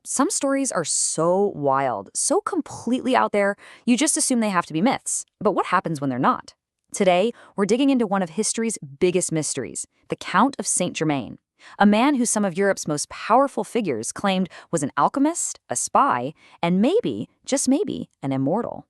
Some stories are so wild, so completely out there, you just assume they have to be myths. But what happens when they're not? Today, we're digging into one of history's biggest mysteries, the Count of Saint Germain, a man who some of Europe's most powerful figures claimed was an alchemist, a spy, and maybe, just maybe, an immortal.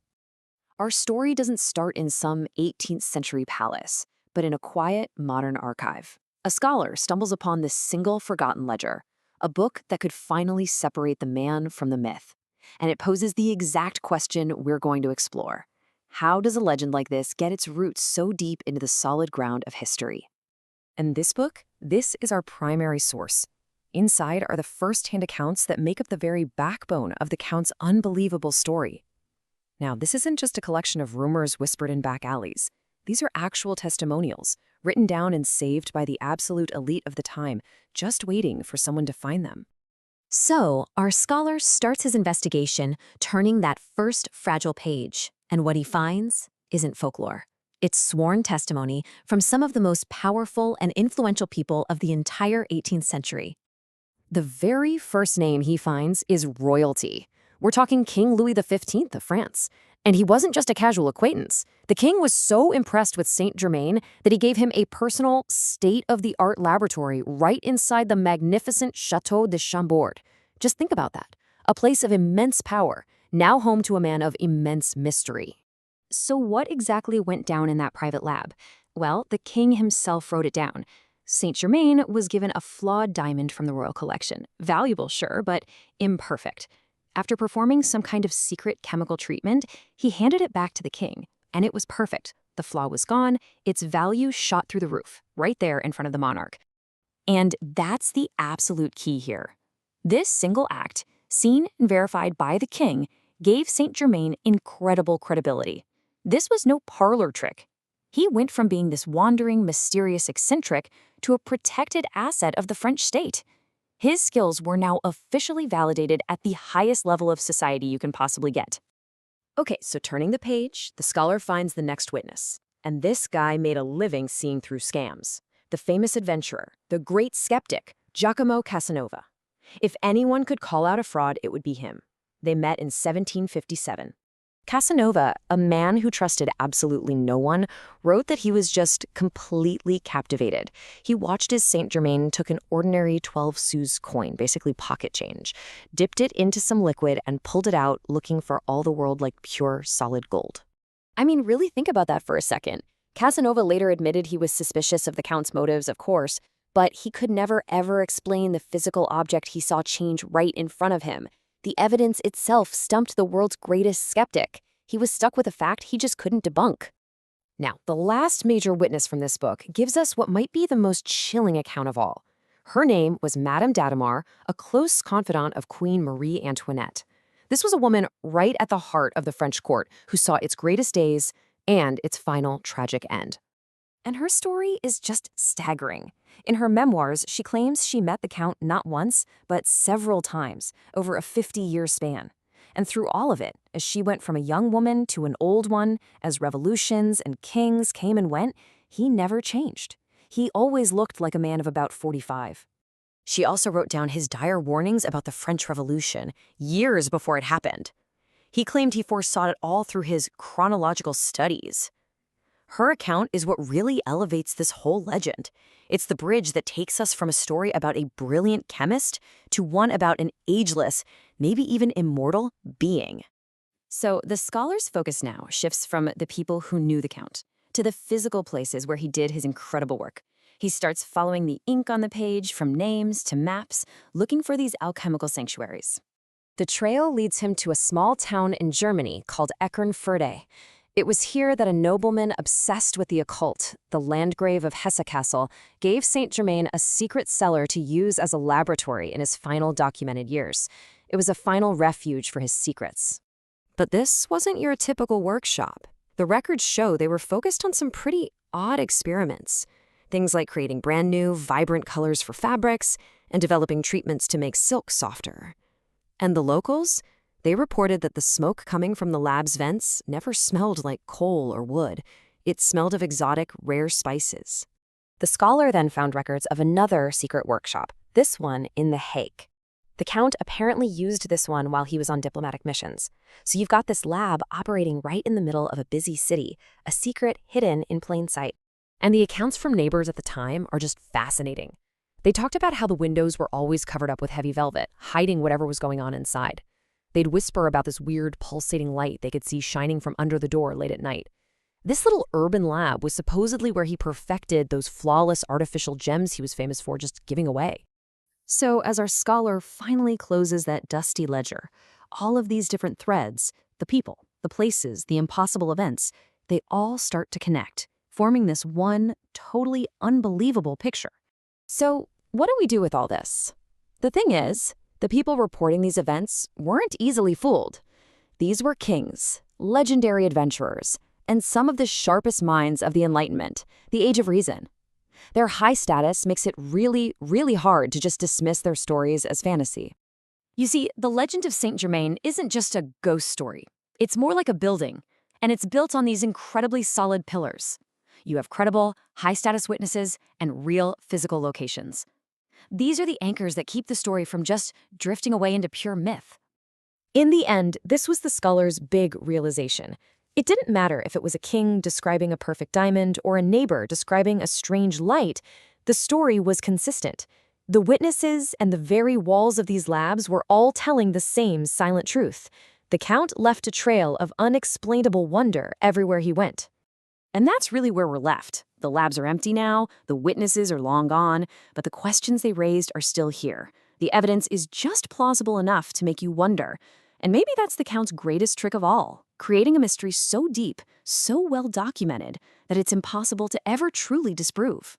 Our story doesn't start in some 18th century palace, but in a quiet, modern archive. A scholar stumbles upon this single forgotten ledger, a book that could finally separate the man from the myth. And it poses the exact question we're going to explore. How does a legend like this get its roots so deep into the solid ground of history? And this book, this is our primary source. Inside are the first-hand accounts that make up the very backbone of the Count's unbelievable story. Now, this isn't just a collection of rumors whispered in back alleys. These are actual testimonials, written down and saved by the absolute elite of the time, just waiting for someone to find them. So, our scholar starts his investigation, turning that first fragile page, and what he finds isn't folklore. It's sworn testimony from some of the most powerful and influential people of the entire 18th century. The very first name he finds is royalty. We're talking King Louis XV of France. And he wasn't just a casual acquaintance. The king was so impressed with Saint Germain that he gave him a personal, state-of-the-art laboratory right inside the magnificent Château de Chambord. Just think about that. A place of immense power, now home to a man of immense mystery. So what exactly went down in that private lab? Well, the king himself wrote it down. Saint Germain was given a flawed diamond from the royal collection. Valuable, sure, but imperfect. After performing some kind of secret chemical treatment, he handed it back to the king, and it was perfect. The flaw was gone, its value shot through the roof, right there in front of the monarch. And that's the absolute key here. This single act, seen and verified by the king, gave Saint Germain incredible credibility. This was no parlor trick. He went from being this wandering, mysterious eccentric to a protected asset of the French state. His skills were now officially validated at the highest level of society you can possibly get. Okay, so turning the page, the scholar finds the next witness. And this guy made a living seeing through scams. The famous adventurer, the great skeptic, Giacomo Casanova. If anyone could call out a fraud, it would be him. They met in 1757. Casanova, a man who trusted absolutely no one, wrote that he was just completely captivated. He watched as Saint Germain took an ordinary 12 sous coin, basically pocket change, dipped it into some liquid and pulled it out, looking for all the world like pure, solid gold. I mean, really think about that for a second. Casanova later admitted he was suspicious of the Count's motives, of course, but he could never ever explain the physical object he saw change right in front of him. The evidence itself stumped the world's greatest skeptic. He was stuck with a fact he just couldn't debunk. Now, the last major witness from this book gives us what might be the most chilling account of all. Her name was Madame d'Adhémar, a close confidant of Queen Marie Antoinette. This was a woman right at the heart of the French court who saw its greatest days and its final tragic end. And her story is just staggering. In her memoirs, she claims she met the Count not once, but several times over a 50-year span. And through all of it, as she went from a young woman to an old one, as revolutions and kings came and went, he never changed. He always looked like a man of about 45. She also wrote down his dire warnings about the French Revolution years before it happened. He claimed he foresaw it all through his chronological studies. Her account is what really elevates this whole legend. It's the bridge that takes us from a story about a brilliant chemist to one about an ageless, maybe even immortal, being. So the scholar's focus now shifts from the people who knew the Count to the physical places where he did his incredible work. He starts following the ink on the page from names to maps, looking for these alchemical sanctuaries. The trail leads him to a small town in Germany called Eckernförde. It was here that a nobleman obsessed with the occult, the Landgrave of Hesse-Kassel, gave Saint Germain a secret cellar to use as a laboratory in his final documented years. It was a final refuge for his secrets. But this wasn't your typical workshop. The records show they were focused on some pretty odd experiments. Things like creating brand new, vibrant colors for fabrics and developing treatments to make silk softer. And the locals? They reported that the smoke coming from the lab's vents never smelled like coal or wood. It smelled of exotic, rare spices. The scholar then found records of another secret workshop, this one in The Hague. The Count apparently used this one while he was on diplomatic missions. So you've got this lab operating right in the middle of a busy city, a secret hidden in plain sight. And the accounts from neighbors at the time are just fascinating. They talked about how the windows were always covered up with heavy velvet, hiding whatever was going on inside. They'd whisper about this weird pulsating light they could see shining from under the door late at night. This little urban lab was supposedly where he perfected those flawless artificial gems he was famous for just giving away. So, as our scholar finally closes that dusty ledger, all of these different threads, the people, the places, the impossible events, they all start to connect, forming this one totally unbelievable picture. So, what do we do with all this? The thing is, the people reporting these events weren't easily fooled. These were kings, legendary adventurers, and some of the sharpest minds of the Enlightenment, the Age of Reason. Their high status makes it really, really hard to just dismiss their stories as fantasy. You see, the legend of Saint Germain isn't just a ghost story. It's more like a building, and it's built on these incredibly solid pillars. You have credible, high-status witnesses and real physical locations. These are the anchors that keep the story from just drifting away into pure myth. In the end, this was the scholar's big realization. It didn't matter if it was a king describing a perfect diamond or a neighbor describing a strange light. The story was consistent. The witnesses and the very walls of these labs were all telling the same silent truth. The Count left a trail of unexplainable wonder everywhere he went. And that's really where we're left. The labs are empty now, the witnesses are long gone, but the questions they raised are still here. The evidence is just plausible enough to make you wonder. And maybe that's the Count's greatest trick of all, creating a mystery so deep, so well documented, that it's impossible to ever truly disprove.